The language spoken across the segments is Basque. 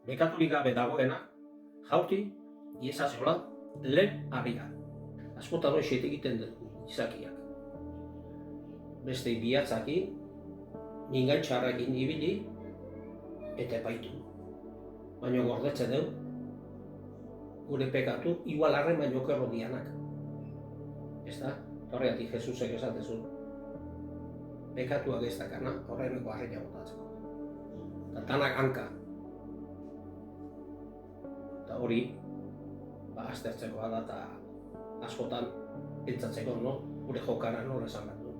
bekaturik gabe dagoena, jauti, iesazola, lehen harria. Askotan hoxet egiten dugu izakiak. Beste bihatzakin, mingaitxarrakin ibili, eta epaitu. Baina gordetzen dugu, gure pekatu, igual harren baino okerro dianak. Ez da? Horregatik Jesusek esatezun. Bekatuak ez dakana, horreneko harria botatzeko. Eta tanak hanka. Eta hori, aztertzekoa da eta askotan pentsatzeko, no? Gure jokara nola esan behar du.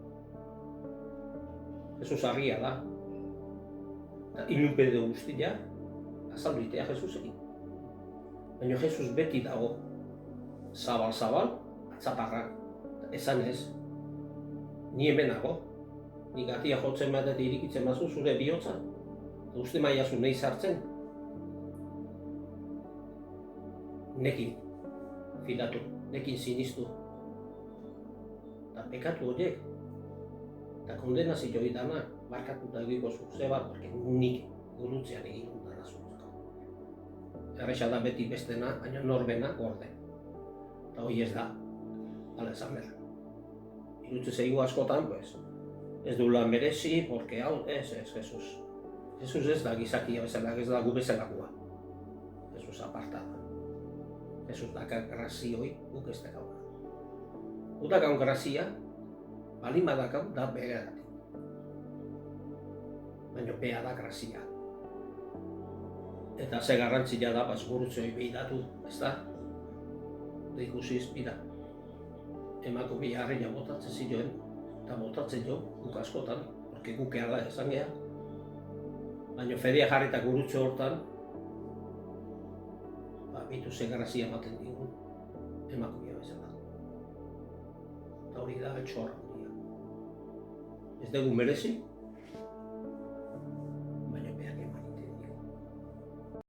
Jesus harria da. Eta ilunpede guztia, azalduitea Jesusekin. Baina Jesus beti dago, zabal-zabal, atzaparrak. Esan ez, ni hemen nago, ni gatia jotzen bat eta irikitzen bazu zure bihotza, uste maiazu nahi sartzen. Nekin fidatu, nekin sinistu. Eta pekatu horiek, eta kondenazio idana, barkatuta egiko zuze bat, porque nik gurutzean egin dara zuzeko. Erresa da beti bestena, baina norbena gorde. Eta hori ez da, hala esan behar. Irutze zeigu askotan, pues, ez duela merezi, porque hau, ez, Jesus. Jesus ez da gizakia bezala, ez da gu bezalakoa. Jesus aparta da. Jesus dakar grazioi guk ez dakau. Gu dakau grazia, balin badakau da begeratik. Baina bea da grazia. Eta ze garrantzia da, gurutzeoi behidatu, ez da? Da ikusiz, bida. Emako bi harria botatzen ziren, eta botatzen jo, guk askotan, porque guk da esan geha. Baina fedea jarrita gurutze hortan, bitu ze grazia ematen digun, emako bi bezala. Eta hori da etxorra. Ez dugu merezi,